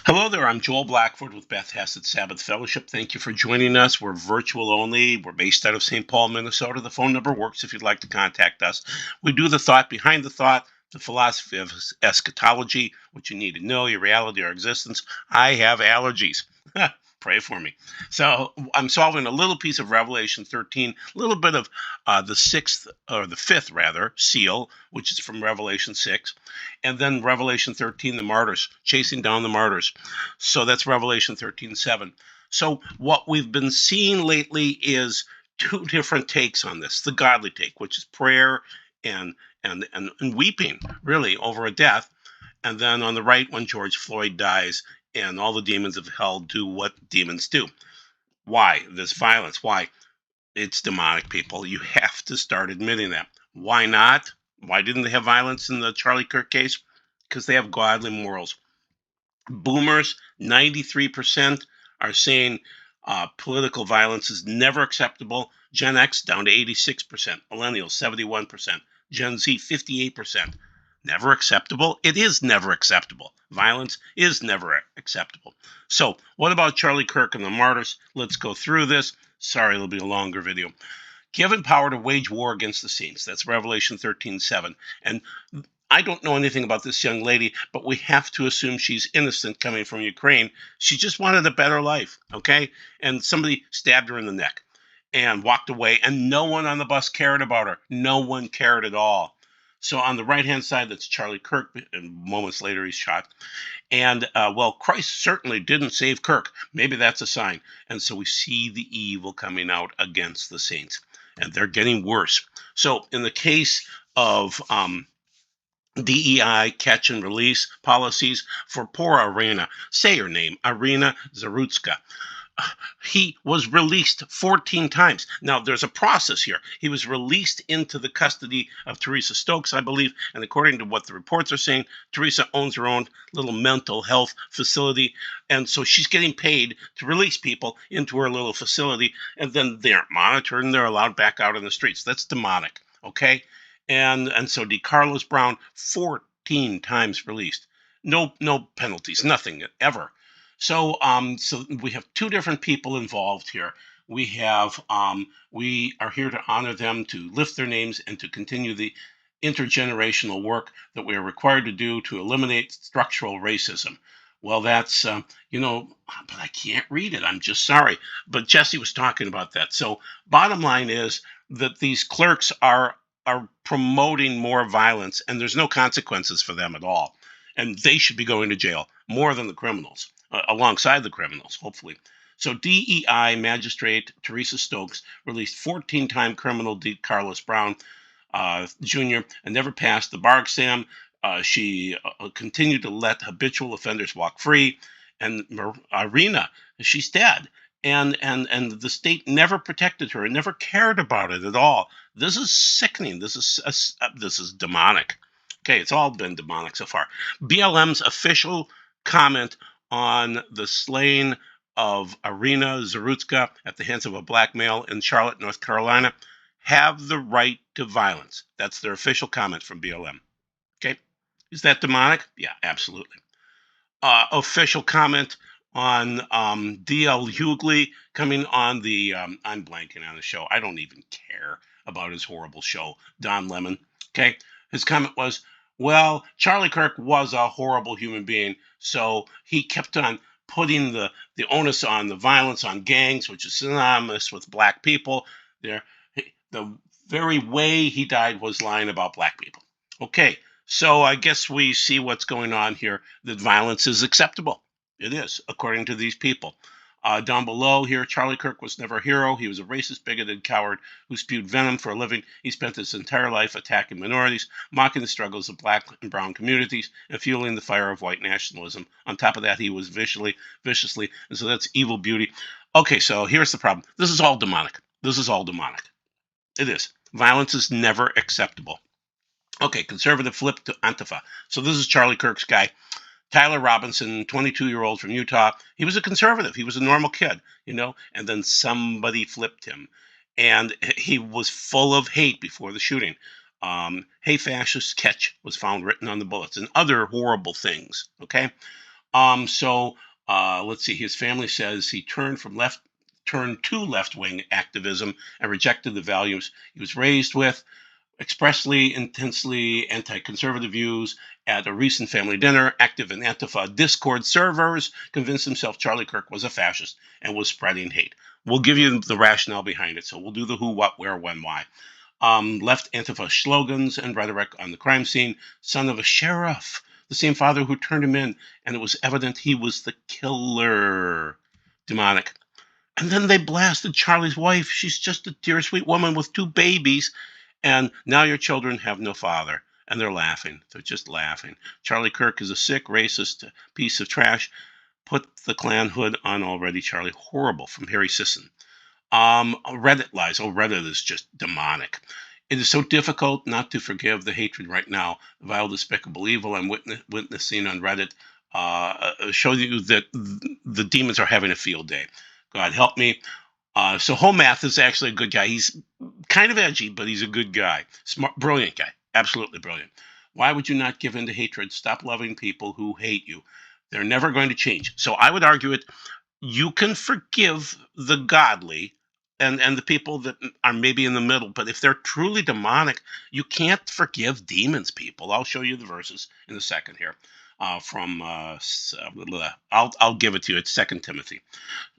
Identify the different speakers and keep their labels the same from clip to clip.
Speaker 1: Hello there, I'm Joel Blackford with Beth Hassett Sabbath Fellowship. Thank you for joining us. We're virtual only. We're based out of St. Paul, Minnesota. The phone number works if you'd like to contact us. We do the thought behind the thought, the philosophy of eschatology, what you need to know, your reality, our existence. I have allergies. Pray for me. So I'm solving a little piece of Revelation 13, a little bit of the sixth, or the fifth rather, seal, which is from Revelation 6. And then Revelation 13, the martyrs, chasing down the martyrs. So that's Revelation 13:7. So what we've been seeing lately is two different takes on this. The godly take, which is prayer and and weeping, really, over a death. And then on the right, when George Floyd dies and all the demons of hell do what demons do. Why this violence? Why? It's demonic, people. You have to start admitting that. Why not? Why didn't they have violence in the Charlie Kirk case? Because they have godly morals. Boomers, 93% are saying political violence is never acceptable. Gen X down to 86%. Millennials, 71%. Gen Z, 58%. Never acceptable? It is never acceptable. Violence is never acceptable. So, what about Charlie Kirk and the Martyrs? Let's go through this. Sorry, it'll be a longer video. Given power to wage war against the saints. That's Revelation 13:7. And I don't know anything about this young lady, but we have to assume she's innocent coming from Ukraine. She just wanted a better life, okay? And somebody stabbed her in the neck and walked away, and no one on the bus cared about her. No one cared at all. So on the right-hand side, that's Charlie Kirk, and moments later he's shot. And, well, Christ certainly didn't save Kirk. Maybe that's a sign. And so we see the evil coming out against the saints, and they're getting worse. So in the case of DEI catch and release policies for poor Arena. Say her name, Arena Zarutska. He was released 14 times. Now, there's a process here. He was released into the custody of Teresa Stokes, I believe, and according to what the reports are saying, Teresa owns her own little mental health facility, and so she's getting paid to release people into her little facility, and then they aren't monitored and they're allowed back out in the streets. That's demonic, okay? And so DeCarlos Brown, 14 times released. No penalties, nothing ever. So we have two different people involved here. We are here to honor them, to lift their names, and to continue the intergenerational work that we are required to do to eliminate structural racism. Well, that's but I can't read it. I'm just sorry. But Jesse was talking about that. So bottom line is that these clerks are promoting more violence, and there's no consequences for them at all. And they should be going to jail more than the criminals, alongside the criminals, hopefully. So DEI magistrate Teresa Stokes released 14-time criminal Carlos Brown Jr. and never passed the bar exam. She continued to let habitual offenders walk free. And Arena, she's dead. And the state never protected her and never cared about it at all. This is sickening. This is demonic. Okay, it's all been demonic so far. BLM's official comment on the slaying of Arena Zarutska at the hands of a black male in Charlotte, North Carolina, have the right to violence. That's their official comment from BLM. Okay, is that demonic? Yeah, absolutely. Official comment on D.L. Hughley coming on the, I'm blanking on the show. I don't even care about his horrible show, Don Lemon. Okay. His comment was, well, Charlie Kirk was a horrible human being, so he kept on putting the onus on the violence on gangs, which is synonymous with black people. There, the very way he died was lying about black people. Okay, so I guess we see what's going on here, that violence is acceptable. It is, according to these people. Down below here, Charlie Kirk was never a hero. He was a racist, bigoted coward who spewed venom for a living. He spent his entire life attacking minorities, mocking the struggles of black and brown communities, and fueling the fire of white nationalism. On top of that, he was viciously, and so that's evil beauty. Okay, so here's the problem. This is all demonic. This is all demonic. It is. Violence is never acceptable. Okay, conservative flip to Antifa. So this is Charlie Kirk's guy. Tyler Robinson, 22-year-old from Utah. He was a conservative. He was a normal kid, and then somebody flipped him. And he was full of hate before the shooting. Hey, fascist, catch was found written on the bullets and other horrible things, okay? Let's see. His family says he turned to left-wing activism and rejected the values he was raised with. Expressly intensely anti-conservative views at a recent family dinner, active in Antifa Discord servers, convinced himself Charlie Kirk was a fascist and was spreading hate. We'll give you the rationale behind it. So we'll do the who, what, where, when, why. Left Antifa slogans and rhetoric on the crime scene. Son of a sheriff, the same father who turned him in, and it was evident he was the killer. Demonic. And then they blasted Charlie's wife. She's just a dear, sweet woman with 2 babies. And now your children have no father. And they're laughing. They're just laughing. Charlie Kirk is a sick, racist piece of trash. Put the Klan hood on already, Charlie. Horrible, from Harry Sisson. Reddit lies. Oh, Reddit is just demonic. It is so difficult not to forgive the hatred right now. The vile, despicable evil I'm witnessing on Reddit show you that the demons are having a field day. God help me. So Home Math is actually a good guy. He's kind of edgy, but he's a good guy. Smart, brilliant guy. Absolutely brilliant. Why would you not give in to hatred? Stop loving people who hate you. They're never going to change. So I would argue it. You can forgive the godly and the people that are maybe in the middle, but if they're truly demonic, you can't forgive demons, people. I'll show you the verses in a second here. I'll give it to you. It's 2 Timothy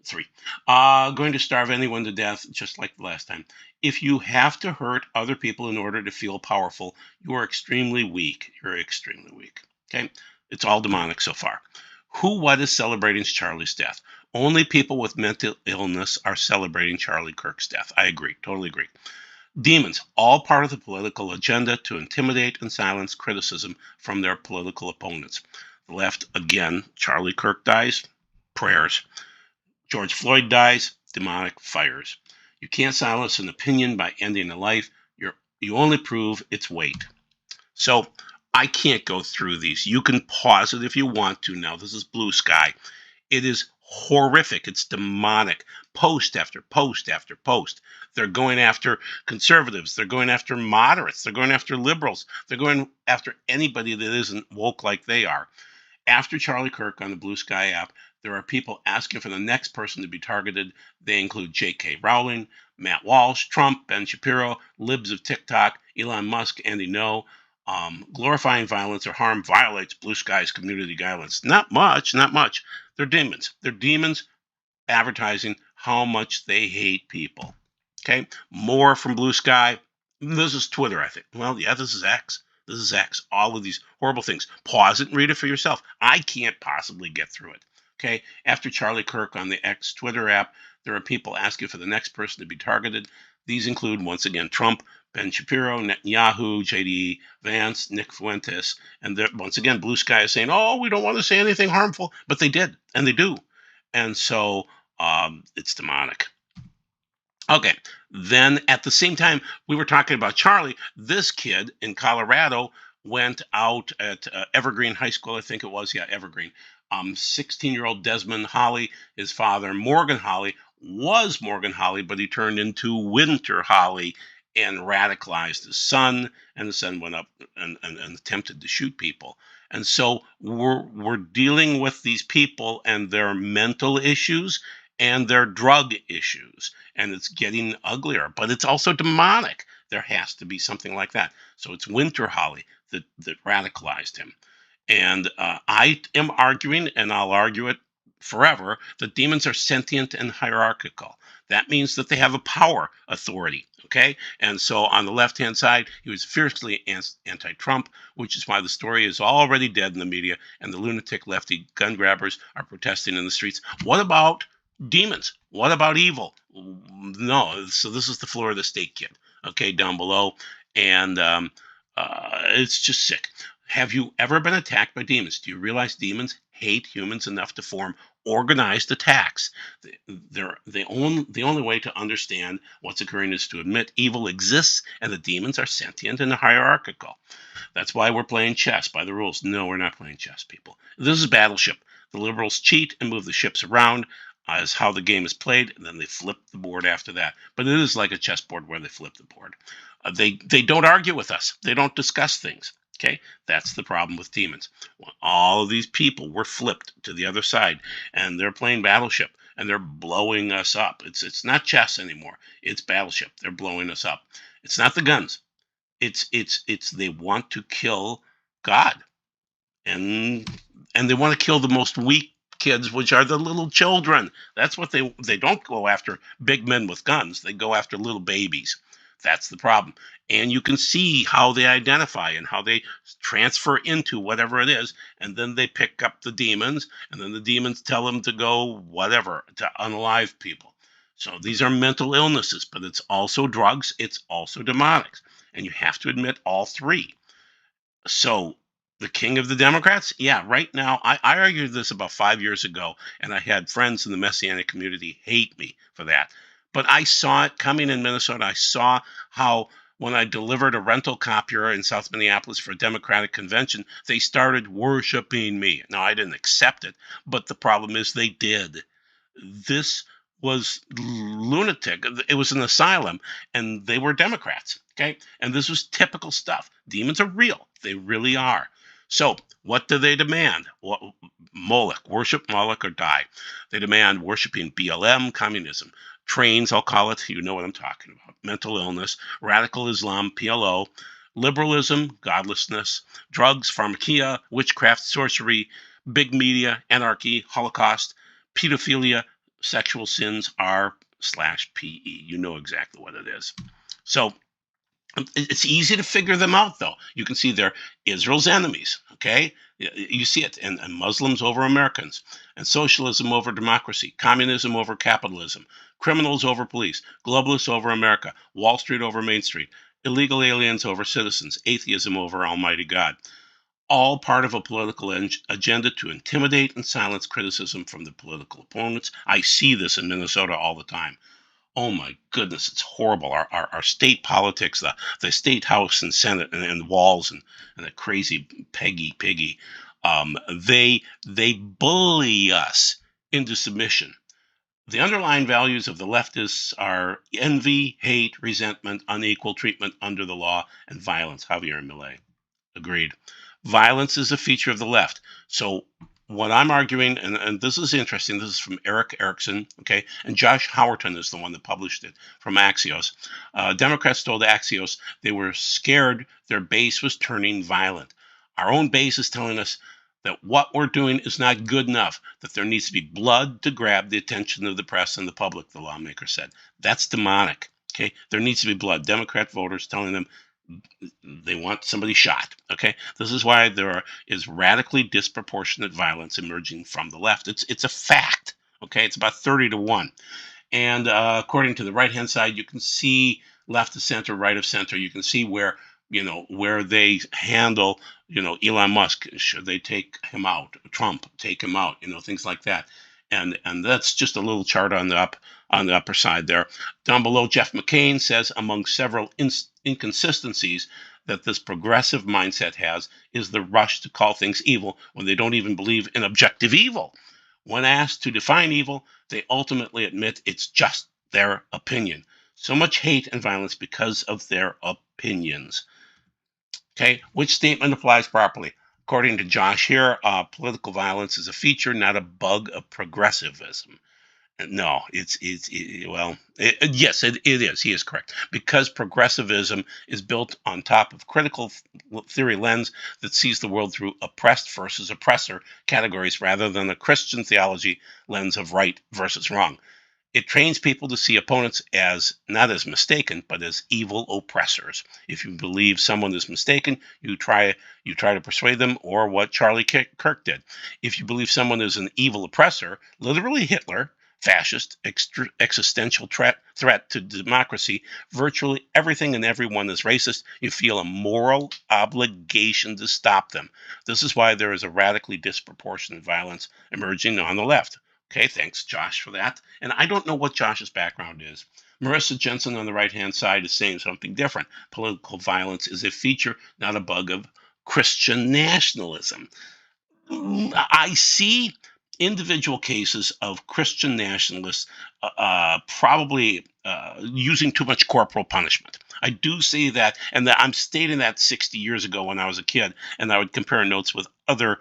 Speaker 1: 3. Going to starve anyone to death, just like the last time. If you have to hurt other people in order to feel powerful, you are extremely weak. You're extremely weak. Okay? It's all demonic so far. What is celebrating Charlie's death? Only people with mental illness are celebrating Charlie Kirk's death. I agree. Totally agree. Demons, all part of the political agenda to intimidate and silence criticism from their political opponents. The left, again, Charlie Kirk dies, prayers. George Floyd dies, demonic fires. You can't silence an opinion by ending a life. You only prove its weight. So I can't go through these. You can pause it if you want to now. This is Blue Sky. It is horrific. It's demonic. Post after post after post. They're going after conservatives. They're going after moderates. They're going after liberals. They're going after anybody that isn't woke like they are. After Charlie Kirk on the Blue Sky app, there are people asking for the next person to be targeted. They include J.K. Rowling, Matt Walsh, Trump, Ben Shapiro, libs of TikTok, Elon Musk, Andy Ngo. Glorifying violence or harm violates Blue Sky's community guidelines. Not much, not much. They're demons. They're demons advertising how much they hate people. Okay? More from Blue Sky. This is Twitter, I think. Well, yeah, this is X. This is X. All of these horrible things. Pause it and read it for yourself. I can't possibly get through it. Okay? After Charlie Kirk on the X Twitter app, there are people asking for the next person to be targeted. These include, once again, Trump, Ben Shapiro, Netanyahu, J.D. Vance, Nick Fuentes, and once again, Blue Sky is saying, oh, we don't want to say anything harmful, but they did, and they do. And so it's demonic. Okay, then at the same time, we were talking about Charlie. This kid in Colorado went out at Evergreen High School, I think it was, yeah, Evergreen. 16-year-old Desmond Holly, his father, Morgan Holly, was Morgan Holly, but he turned into Winter Holly and radicalized his son, and the son went up and attempted to shoot people. And so we're dealing with these people and their mental issues and their drug issues, and it's getting uglier, but it's also demonic. There has to be something like that. So it's Winter Holly that radicalized him. And I am arguing, and I'll argue it forever, that demons are sentient and hierarchical. That means that they have a power authority, okay? And so on the left-hand side, he was fiercely anti-Trump, which is why the story is already dead in the media, and the lunatic lefty gun grabbers are protesting in the streets. What about demons? What about evil? No, so this is the Florida State kid, okay, down below, and it's just sick. Have you ever been attacked by demons? Do you realize demons hate humans enough to form organized attacks? The only way to understand what's occurring is to admit evil exists and the demons are sentient and hierarchical. That's why we're playing chess by the rules. No, we're not playing chess, people. This is Battleship. The liberals cheat and move the ships around as how the game is played, and then they flip the board after that. But it is like a chessboard where they flip the board. They don't argue with us. They don't discuss things. Okay, that's the problem with demons. Well, all of these people were flipped to the other side, and they're playing Battleship, and they're blowing us up. It's not chess anymore. It's Battleship. They're blowing us up. It's not the guns. It's they want to kill God, and they want to kill the most weak kids, which are the little children. That's what they don't go after big men with guns. They go after little babies. That's the problem. And you can see how they identify and how they transfer into whatever it is, and then they pick up the demons, and then the demons tell them to go whatever to unalive people. So these are mental illnesses, but it's also drugs, it's also demonics, and you have to admit all three. So the king of the Democrats? Yeah, right now, I argued this about 5 years ago, and I had friends in the Messianic community hate me for that. But I saw it coming in Minnesota. I saw how when I delivered a rental copier in South Minneapolis for a Democratic convention, they started worshiping me. Now, I didn't accept it, but the problem is they did. This was lunatic. It was an asylum, and they were Democrats. Okay, and this was typical stuff. Demons are real; they really are. So, what do they demand? Well, Moloch, worship Moloch or die. They demand worshiping BLM, communism, trains. I'll call it. You know what I'm talking about. Mental illness, radical Islam, PLO, liberalism, godlessness, drugs, pharmakia, witchcraft, sorcery, big media, anarchy, Holocaust, pedophilia, sexual sins, R/PE. You know exactly what it is. So it's easy to figure them out, though. You can see they're Israel's enemies, okay? You see it, and Muslims over Americans, and socialism over democracy, communism over capitalism, criminals over police, globalists over America, Wall Street over Main Street, illegal aliens over citizens, atheism over Almighty God. All part of a political agenda to intimidate and silence criticism from the political opponents. I see this in Minnesota all the time. Oh my goodness, it's horrible. Our state politics, the state house and senate and walls and the crazy piggy, they bully us into submission. The underlying values of the leftists are envy, hate, resentment, unequal treatment under the law, and violence. Javier Milei. Agreed. Violence is a feature of the left. So what I'm arguing, and this is interesting, this is from Eric Erickson, okay, and Josh Howerton is the one that published it from Axios. Democrats told Axios they were scared their base was turning violent. Our own base is telling us that what we're doing is not good enough, that there needs to be blood to grab the attention of the press and the public, the lawmaker said. That's demonic, okay? There needs to be blood. Democrat voters telling them they want somebody shot. Okay, this is why there is radically disproportionate violence emerging from the left. It's a fact. Okay, it's about 30-1, and according to the right hand side, you can see left of center, right of center. You can see where where they handle Elon Musk. Should they take him out? Trump, take him out. Things like that. And that's just a little chart on the upper side there. Down below, Jeff McCain says among several inconsistencies that this progressive mindset has is the rush to call things evil when they don't even believe in objective evil. When asked to define evil, they ultimately admit it's just their opinion. So much hate and violence because of their opinions. Okay, which statement applies properly? According to Josh here, political violence is a feature, not a bug of progressivism. No, yes, it is. He is correct. Because progressivism is built on top of critical theory lens that sees the world through oppressed versus oppressor categories rather than a Christian theology lens of right versus wrong. It trains people to see opponents as not as mistaken, but as evil oppressors. If you believe someone is mistaken, you try to persuade them, or what Charlie Kirk did. If you believe someone is an evil oppressor, literally Hitler, fascist, existential threat to democracy, virtually everything and everyone is racist, you feel a moral obligation to stop them. This is why there is a radically disproportionate violence emerging on the left. Okay, thanks, Josh, for that. And I don't know what Josh's background is. Marissa Jensen on the right-hand side is saying something different. Political violence is a feature, not a bug of Christian nationalism. I see individual cases of Christian nationalists probably using too much corporal punishment. I do see that, and that I'm stating that 60 years ago when I was a kid, and I would compare notes with other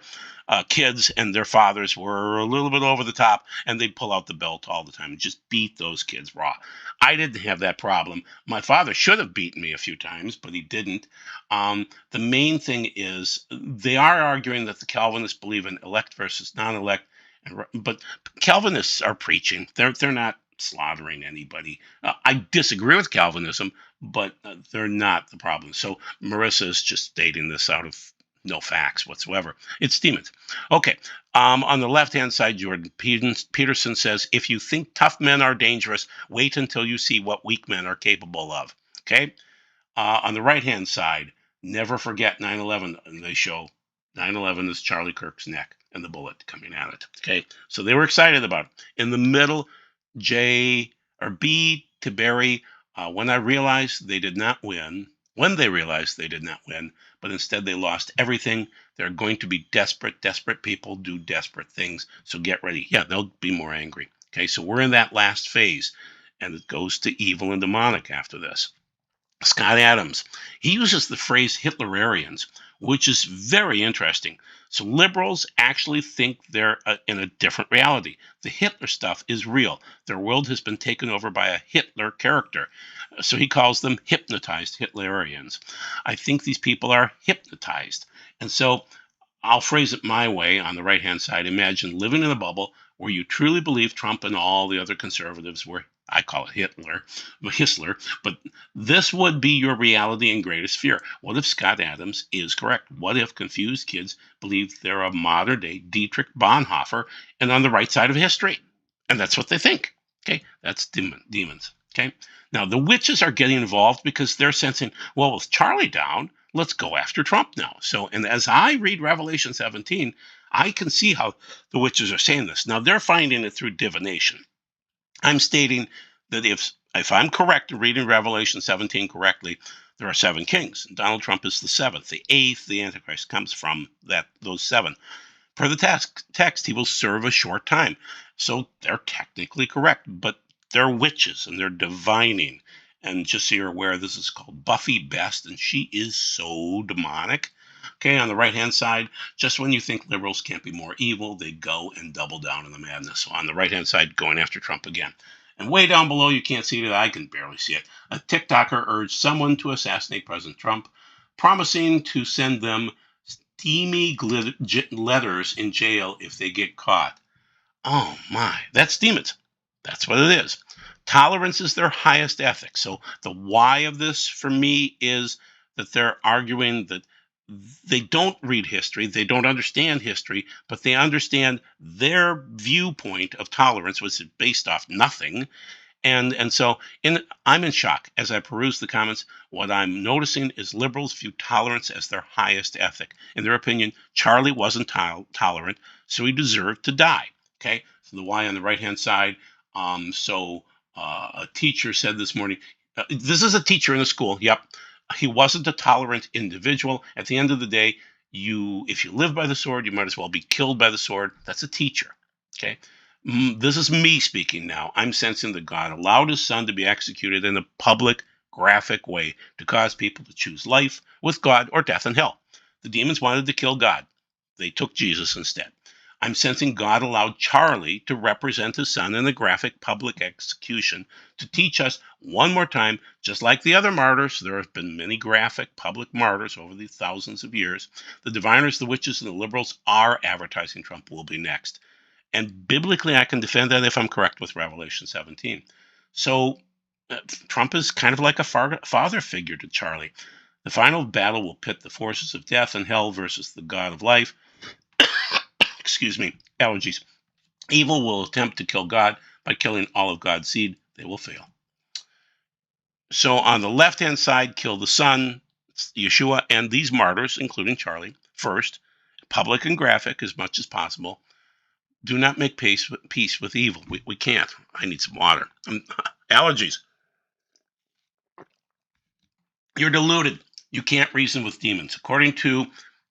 Speaker 1: kids, and their fathers were a little bit over the top, and they'd pull out the belt all the time and just beat those kids raw. I didn't have that problem. My father should have beaten me a few times, but he didn't. The main thing is they are arguing that the Calvinists believe in elect versus non-elect, but Calvinists are preaching. They're not slaughtering anybody. I disagree with Calvinism, but they're not the problem. So Marissa is just stating this out of no facts whatsoever. It's demons. Okay. On the left-hand side, Jordan Peterson says, if you think tough men are dangerous, wait until you see what weak men are capable of. Okay. On the right-hand side, never forget 9/11. And they show 9/11 is Charlie Kirk's neck and the bullet coming at it. Okay. So they were excited about it. In the middle, B to Barry, when they realized they did not win, but instead they lost everything, they're going to be desperate. Desperate people do desperate things. So get ready. Yeah, they'll be more angry. Okay, so we're in that last phase, and it goes to evil and demonic after this. Scott Adams, he uses the phrase Hitlerians, which is very interesting. So liberals actually think they're in a different reality. The Hitler stuff is real. Their world has been taken over by a Hitler character. So he calls them hypnotized Hitlerians. I think these people are hypnotized. And so I'll phrase it my way on the right-hand side. Imagine living in a bubble where you truly believe Trump and all the other conservatives were, I call it Histler, but this would be your reality and greatest fear. What if Scott Adams is correct? What if confused kids believe they're a modern-day Dietrich Bonhoeffer and on the right side of history? And that's what they think. Okay, that's demons. Okay, now the witches are getting involved because they're sensing, well, with Charlie down, let's go after Trump now. So, and as I read Revelation 17, I can see how the witches are saying this. Now they're finding it through divination. I'm stating that if I'm correct in reading Revelation 17 correctly, there are 7 kings. Donald Trump is the 7th. The 8th, the Antichrist, comes from those 7. Per the text, he will serve a short time. So they're technically correct, but they're witches and they're divining. And just so you're aware, this is called Buffy Best, and she is so demonic. Okay, on the right-hand side, just when you think liberals can't be more evil, they go and double down in the madness. So on the right-hand side, going after Trump again. And way down below, you can't see it. I can barely see it. A TikToker urged someone to assassinate President Trump, promising to send them steamy letters in jail if they get caught. Oh my, that's demons. That's what it is. Tolerance is their highest ethic. So the why of this for me is that they're arguing that they don't read history, they don't understand history, but they understand their viewpoint of tolerance, which is based off nothing. And so I'm in shock as I peruse the comments. What I'm noticing is liberals view tolerance as their highest ethic. In their opinion, Charlie wasn't tolerant, so he deserved to die. Okay, so the why on the right-hand side. A teacher said this morning, this is a teacher in a school, yep, he wasn't a tolerant individual. At the end of the day, if you live by the sword, you might as well be killed by the sword. That's a teacher, okay? This is me speaking now. I'm sensing that God allowed his son to be executed in a public, graphic way to cause people to choose life with God or death in hell. The demons wanted to kill God. They took Jesus instead. I'm sensing God allowed Charlie to represent his son in a graphic public execution to teach us one more time, just like the other martyrs, there have been many graphic public martyrs over the thousands of years. The diviners, the witches, and the liberals are advertising Trump will be next. And biblically, I can defend that if I'm correct with Revelation 17. So Trump is kind of like a father figure to Charlie. The final battle will pit the forces of death and hell versus the God of life. Excuse me, allergies. Evil will attempt to kill God by killing all of God's seed. They will fail. So on the left-hand side, kill the Son, Yeshua, and these martyrs, including Charlie, first, public and graphic as much as possible. Do not make peace with evil. We can't. I need some water. Allergies. You're deluded. You can't reason with demons. According to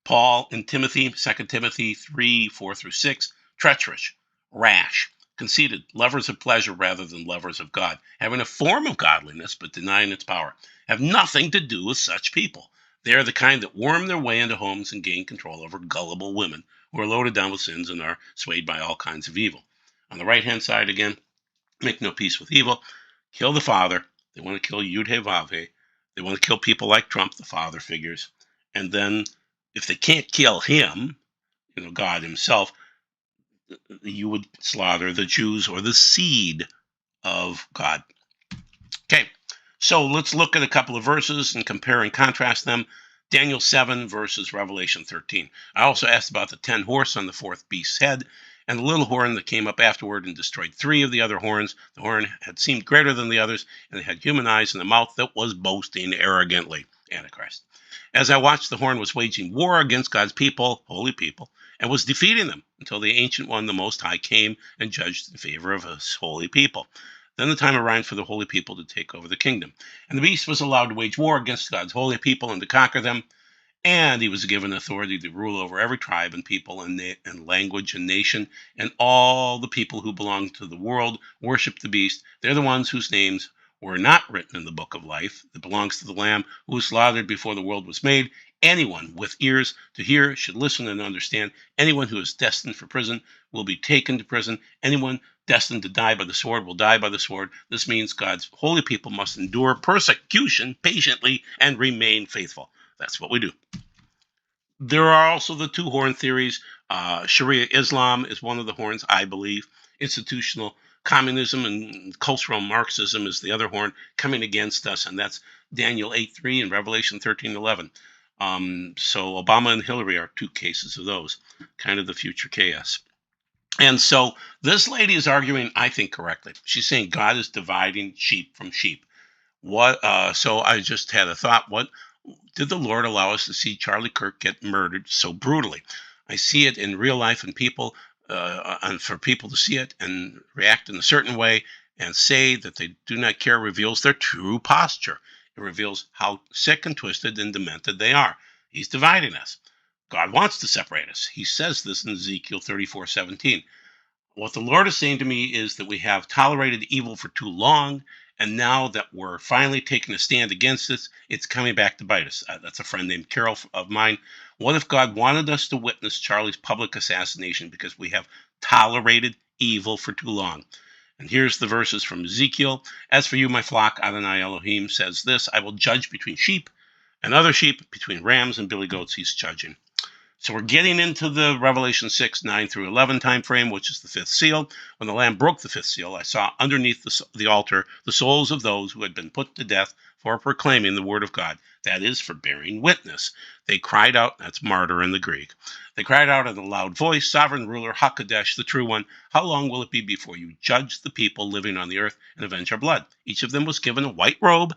Speaker 1: Paul in Timothy, 2 Timothy 3, 4 through 6, treacherous, rash, conceited, lovers of pleasure rather than lovers of God, having a form of godliness but denying its power. Have nothing to do with such people. They are the kind that worm their way into homes and gain control over gullible women who are loaded down with sins and are swayed by all kinds of evil. On the right-hand side again, make no peace with evil, kill the father. They want to kill Yud-He-Vav-He. They want to kill people like Trump, the father figures. And then if they can't kill him, God himself, you would slaughter the Jews or the seed of God. Okay, so let's look at a couple of verses and compare and contrast them. Daniel 7 versus Revelation 13. I also asked about the 10 horse on the fourth beast's head and the little horn that came up afterward and destroyed 3 of the other horns. The horn had seemed greater than the others, and it had human eyes and a mouth that was boasting arrogantly. Antichrist. As I watched, the horn was waging war against God's people, holy people, and was defeating them until the Ancient One, the Most High, came and judged in favor of his holy people. Then the time arrived for the holy people to take over the kingdom. And the beast was allowed to wage war against God's holy people and to conquer them. And he was given authority to rule over every tribe and people and language and nation. And all the people who belong to the world worship the beast. They're the ones whose names were not written in the book of life that belongs to the Lamb who was slaughtered before the world was made. Anyone with ears to hear should listen and understand. Anyone who is destined for prison will be taken to prison. Anyone destined to die by the sword will die by the sword. This means God's holy people must endure persecution patiently and remain faithful. That's what we do. There are also the 2 horn theories. Sharia Islam is one of the horns, I believe. Institutional communism and cultural Marxism is the other horn coming against us, and that's Daniel 8:3 and Revelation 13:11. So Obama and Hillary are 2 cases of those, kind of the future chaos. And so this lady is arguing, I think, correctly. She's saying God is dividing sheep from sheep. So I just had a thought. What did the Lord allow us to see Charlie Kirk get murdered so brutally? I see it in real life, and for people to see it and react in a certain way and say that they do not care reveals their true posture. It reveals how sick and twisted and demented they are. He's dividing us. God wants to separate us. He says this in Ezekiel 34:17. What the Lord is saying to me is that we have tolerated evil for too long, and now that we're finally taking a stand against this, it's coming back to bite us. That's a friend named Carol of mine. What if God wanted us to witness Charlie's public assassination because we have tolerated evil for too long? And here's the verses from Ezekiel. As for you, my flock, Adonai Elohim says this, I will judge between sheep and other sheep, between rams and billy goats. He's judging. So we're getting into the Revelation 6:9 through 11 time frame, which is the 5th seal. When the Lamb broke the 5th seal, I saw underneath the altar the souls of those who had been put to death for proclaiming the word of God. That is, for bearing witness. They cried out, that's martyr in the Greek. They cried out in a loud voice, Sovereign ruler, Hakadesh, the true one, how long will it be before you judge the people living on the earth and avenge our blood? Each of them was given a white robe.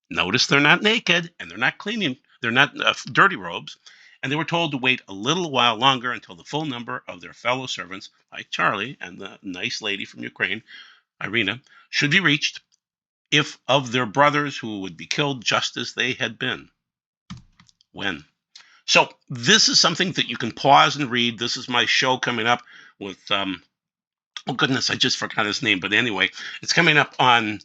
Speaker 1: Notice they're not naked and they're not cleaning. They're not dirty robes. And they were told to wait a little while longer until the full number of their fellow servants, like Charlie and the nice lady from Ukraine, Irina, should be reached, if of their brothers who would be killed just as they had been. When? So this is something that you can pause and read. This is my show coming up with, oh goodness, I just forgot his name. But anyway, it's coming up on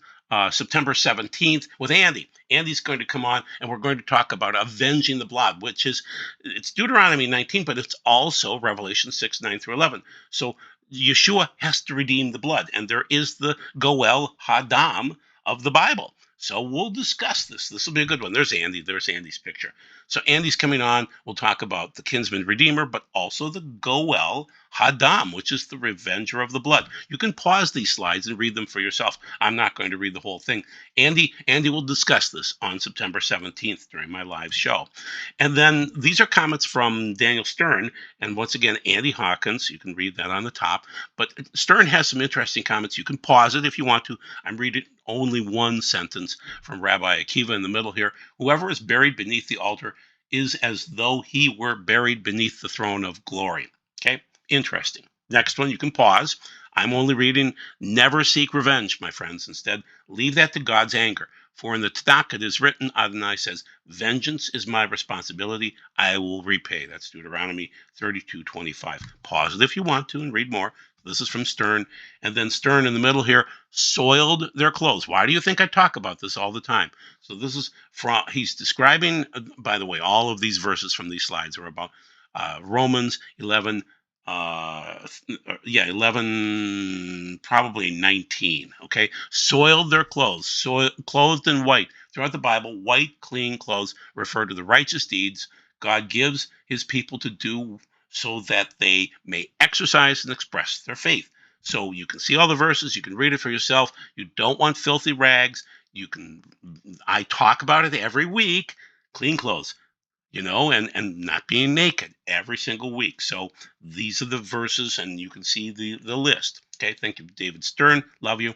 Speaker 1: September 17th with Andy. Andy's going to come on, and we're going to talk about avenging the blood, which is, it's Deuteronomy 19, but it's also Revelation 6:9 through 11. So Yeshua has to redeem the blood, and there is the Goel Hadam of the Bible. So we'll discuss this. This will be a good one. There's Andy. There's Andy's picture. So Andy's coming on. We'll talk about the kinsman redeemer, but also the Goel Hadam, which is the revenger of the blood. You can pause these slides and read them for yourself. I'm not going to read the whole thing. Andy will discuss this on September 17th during my live show. And then these are comments from Daniel Stern. And once again, Andy Hawkins. You can read that on the top. But Stern has some interesting comments. You can pause it if you want to. I'm reading only one sentence from Rabbi Akiva in the middle here. Whoever is buried beneath the altar is as though he were buried beneath the throne of glory. Okay, interesting. Next one, you can pause. I'm only reading, never seek revenge, my friends. Instead, leave that to God's anger. For in the Tanakh it is written, Adonai says, vengeance is my responsibility, I will repay. That's Deuteronomy 32:25. Pause it if you want to and read more. This is from Stern. And then Stern in the middle here, soiled their clothes. Why do you think I talk about this all the time? So this is from, he's describing, by the way, all of these verses from these slides are about Romans 11, 11, probably 19. Okay, soiled their clothes, clothed in white. Throughout the Bible, white, clean clothes refer to the righteous deeds God gives his people to do so that they may exercise and express their faith. So you can see all the verses, you can read it for yourself. You don't want filthy rags. I talk about it every week. Clean clothes, and not being naked every single week. So these are the verses, and you can see the list. Okay, thank you, David Stern. Love you.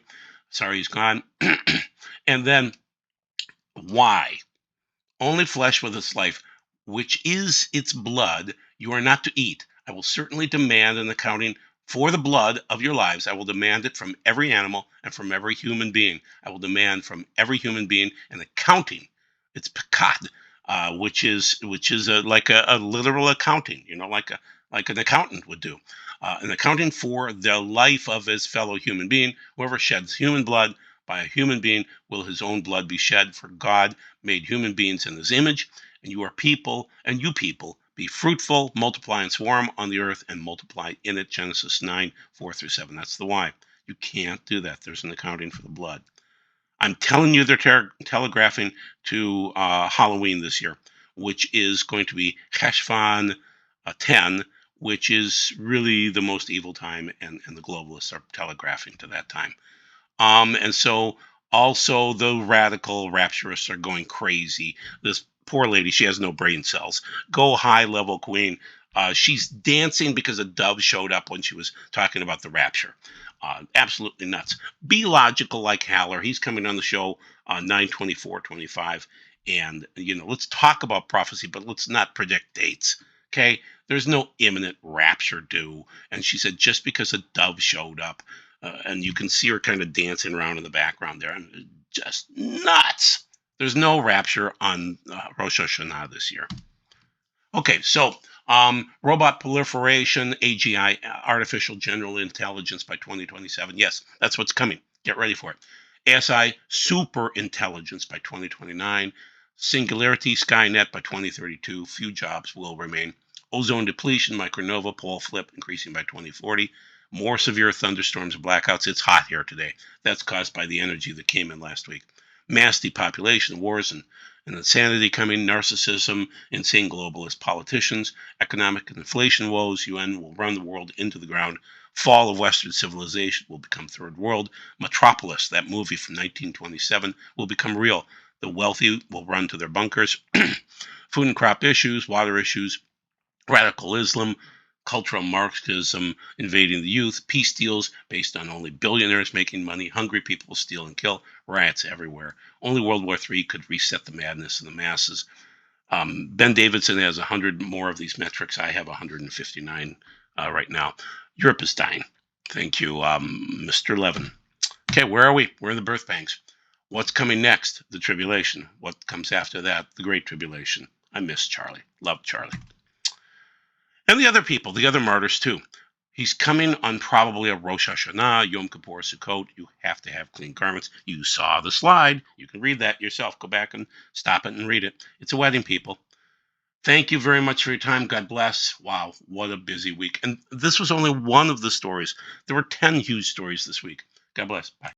Speaker 1: Sorry he's gone. And then why? Only flesh with its life, which is its blood, you are not to eat. I will certainly demand an accounting for the blood of your lives. I will demand it from every animal and from every human being. I will demand from every human being an accounting. It's pekad, which is like a literal accounting, like an accountant would do. An accounting for the life of his fellow human being. Whoever sheds human blood by a human being will his own blood be shed, for God made human beings in his image, and you people, be fruitful, multiply and swarm on the earth, and multiply in it. Genesis 9, 4-7. That's the why. You can't do that. There's an accounting for the blood. I'm telling you they're telegraphing to Halloween this year, which is going to be Cheshvan 10, which is really the most evil time, and the globalists are telegraphing to that time. And so also the radical rapturists are going crazy. This poor lady, she has no brain cells. Go high level queen. She's dancing because a dove showed up when she was talking about the rapture. Absolutely nuts. Be logical like Haller. He's coming on the show 9/24/25. And, let's talk about prophecy, but let's not predict dates. Okay? There's no imminent rapture due. And she said, just because a dove showed up, and you can see her kind of dancing around in the background there. And just nuts. There's no rapture on Rosh Hashanah this year. Okay, so robot proliferation, AGI, artificial general intelligence by 2027. Yes, that's what's coming. Get ready for it. ASI, super intelligence by 2029. Singularity, Skynet by 2032. Few jobs will remain. Ozone depletion, micronova, pole flip, increasing by 2040. More severe thunderstorms and blackouts. It's hot here today. That's caused by the energy that came in last week. Mass depopulation, wars, and insanity coming, narcissism, insane globalist politicians, economic and inflation woes. UN will run the world into the ground. Fall of Western civilization will become third world. Metropolis, that movie from 1927, will become real. The wealthy will run to their bunkers. Food and crop issues, water issues, radical Islam, cultural Marxism invading the youth, peace deals based on only billionaires making money, hungry people steal and kill, riots everywhere. Only World War III could reset the madness of the masses. Ben Davidson has 100 more of these metrics. I have 159 right now. Europe is dying. Thank you, Mr. Levin. Okay, where are we? We're in the birth pangs. What's coming next? The tribulation. What comes after that? The great tribulation. I miss Charlie. Love Charlie. And the other people, the other martyrs too. He's coming on probably a Rosh Hashanah, Yom Kippur, Sukkot. You have to have clean garments. You saw the slide. You can read that yourself. Go back and stop it and read it. It's a wedding, people. Thank you very much for your time. God bless. Wow, what a busy week. And this was only one of the stories. There were 10 huge stories this week. God bless. Bye.